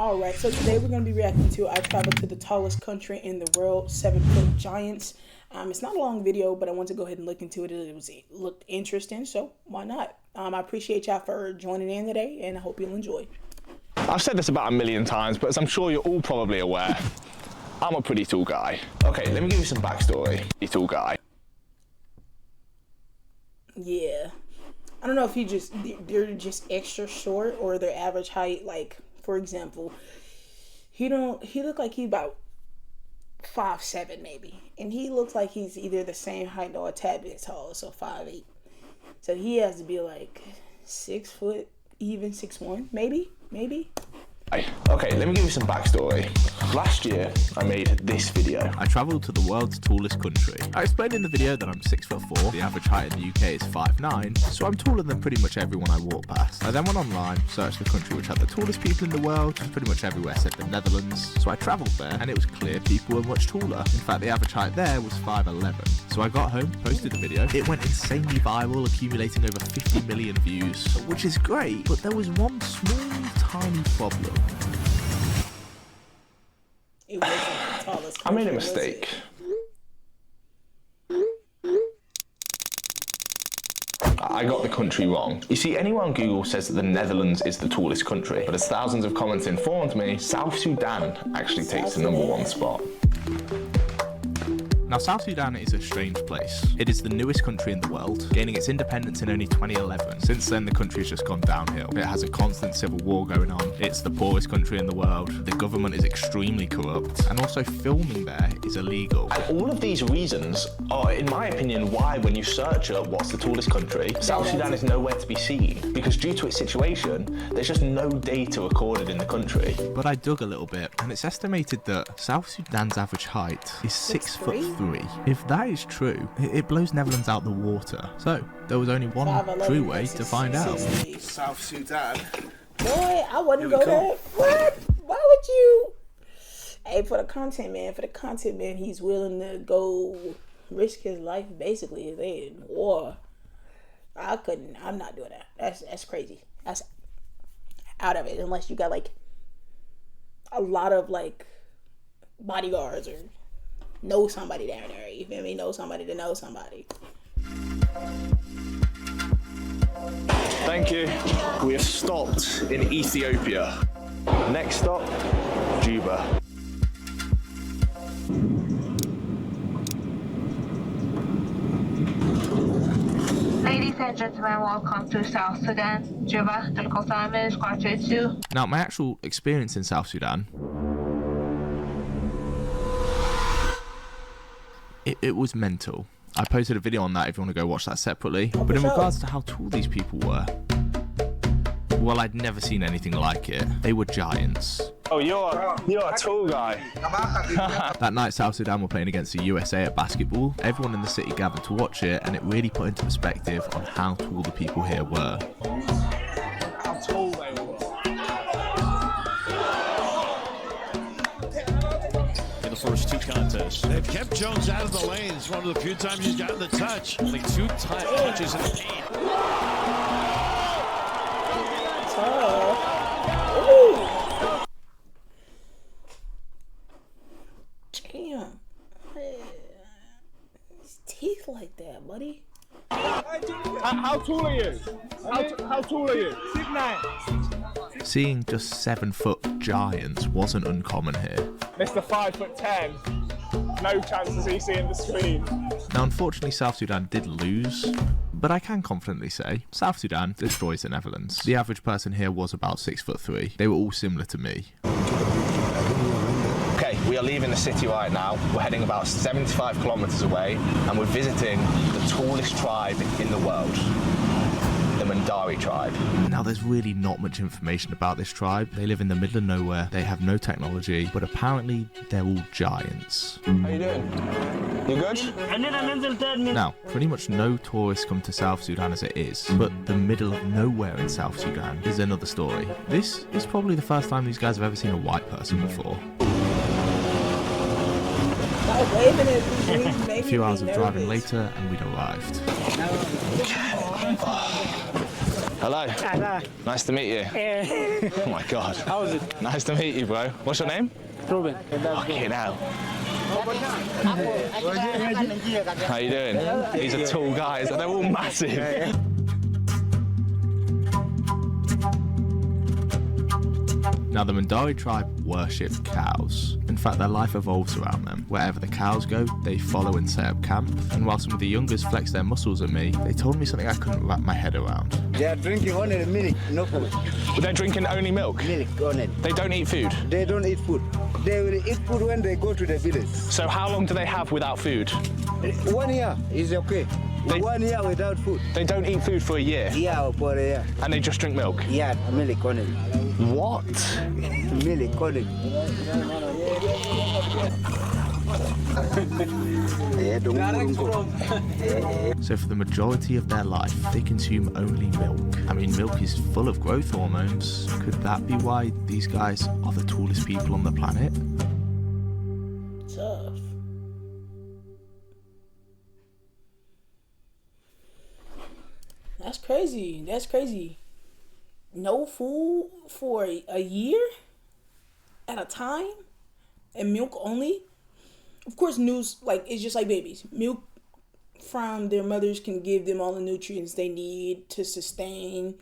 Alright, so today we're going to be reacting to I traveled to the tallest country in the world, 7-foot giants. It's not a long video, but I want to go ahead and look into it. It looked interesting, so why not? I appreciate y'all for joining in today, and I hope you'll enjoy. I've said this about a million times, but as I'm sure you're all probably aware, I'm a pretty tall guy. Okay, let me give you some backstory. Pretty tall guy. Yeah. I don't know if they're just extra short or their average height. Like, for example, he looked like he's about 5'7" maybe, and he looks like he's either the same height or a tad bit tall, so 5'8". So he has to be like 6 foot, even 6'1", maybe. Okay, let me give you some backstory. Last year, I made this video. I travelled to the world's tallest country. I explained in the video that I'm 6'4", the average height in the UK is 5'9", so I'm taller than pretty much everyone I walk past. I then went online, searched the country which had the tallest people in the world, pretty much everywhere except the Netherlands. So I travelled there, and it was clear people were much taller. In fact, the average height there was 5'11". So I got home, posted the video. It went insanely viral, accumulating over 50 million views, which is great, but there was one small, tiny problem. It wasn't the tallest I made a country, mistake. I got the country wrong. You see, anyone on Google says that the Netherlands is the tallest country, but as thousands of comments informed me, South Sudan actually takes the #1 spot. Now, South Sudan is a strange place. It is the newest country in the world, gaining its independence in only 2011. Since then, the country has just gone downhill. It has a constant civil war going on. It's the poorest country in the world. The government is extremely corrupt. And also, filming there is illegal. And all of these reasons are, in my opinion, why when you search up what's the tallest country, South Sudan is nowhere to be seen. Because due to its situation, there's just no data recorded in the country. But I dug a little bit, and it's estimated that South Sudan's average height is 6'3". If that is true, it blows Netherlands out the water. So, there was only one true way to find out. South Sudan. Boy, I wouldn't go there. What? Why would you? Hey, for the content, man, he's willing to go risk his life, basically, if they in war. I'm not doing that. That's crazy. That's out of it, unless you got, like, a lot of, like, bodyguards or know somebody down there, you feel me? Know somebody to know somebody. Thank you. We have stopped in Ethiopia. Next stop, Juba. Ladies and gentlemen, welcome to South Sudan, Juba. The local time is 2:42. Now, my actual experience in South Sudan, it was mental. I posted a video on that if you want to go watch that separately. But in regards to how tall these people were, well, I'd never seen anything like it. They were giants. Oh, you're a tall guy. That night, South Sudan were playing against the USA at basketball. Everyone in the city gathered to watch it, and it really put into perspective on how tall the people here were. How tall they were. First two contests. They've kept Jones out of the lanes. One of the few times he's gotten the touch. Only 2 touches in the game. Damn. His teeth like that, buddy. How tall are you? How tall are you? 6'9". Seeing just 7-foot giants wasn't uncommon here. Mr. 5'10". No chance does he see in the screen. Now, unfortunately, South Sudan did lose, but I can confidently say South Sudan destroys the Netherlands. The average person here was about 6'3". They were all similar to me. Okay, we are leaving the city right now. We're heading about 75 kilometers away, and we're visiting the tallest tribe in the world, the Mandari tribe. Now, there's really not much information about this tribe. They live in the middle of nowhere, they have no technology, but apparently they're all giants. How you doing? You good? Now, pretty much no tourists come to South Sudan as it is, but the middle of nowhere in South Sudan is another story. This is probably the first time these guys have ever seen a white person before. A few hours of driving later, and we'd arrived. Hello. Hello. Nice to meet you. Oh my God. How is it? Nice to meet you, bro. What's your name? Ruben. Fucking hell. How you doing? These are tall guys, and they're all massive. Now, the Mandari tribe worship cows. In fact, their life evolves around them. Wherever the cows go, they follow and set up camp. And while some of the youngers flex their muscles at me, they told me something I couldn't wrap my head around. They are drinking only milk, no food. But they're drinking only milk? Milk only. They don't eat food? They don't eat food. They will eat food when they go to the village. So how long do they have without food? 1 year is okay. 1 year without food. They don't eat food for a year? Yeah, for a year. And they just drink milk? Yeah, milk only. What? Milk only. So for the majority of their life, they consume only milk. I mean, milk is full of growth hormones. Could that be why these guys are the tallest people on the planet? Tough. That's crazy. That's crazy. No food for a year at a time and milk only. Of course, news, like, it's just like babies. Milk from their mothers can give them all the nutrients they need to sustain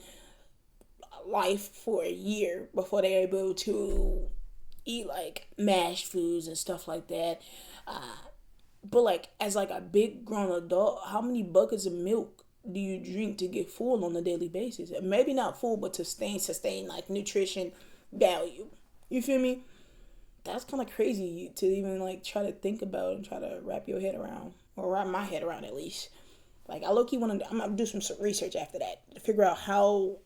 life for a year before they're able to eat like mashed foods and stuff like that. But like, as like a big grown adult, how many buckets of milk do you drink to get full on a daily basis? Maybe not full, but to sustain like nutrition value. You feel me? That's kind of crazy to even like try to think about and try to wrap your head around, or wrap my head around at least. Like, I low-key want to, I'm gonna do some research after that to figure out how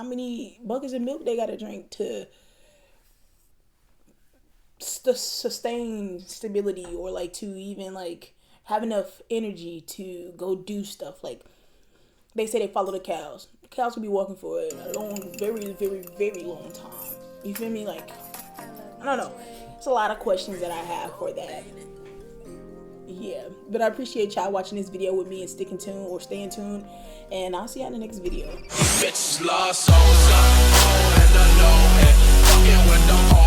many buckets of milk they gotta drink to sustain stability, or like to even like have enough energy to go do stuff. Like, they say they follow the cows. The cows will be walking for a long, very, very, very long time. You feel me? Like, I don't know. It's a lot of questions that I have for that. Yeah, but I appreciate y'all watching this video with me and staying tuned. And I'll see y'all in the next video. Bitches lost souls, and alone, and fucking with the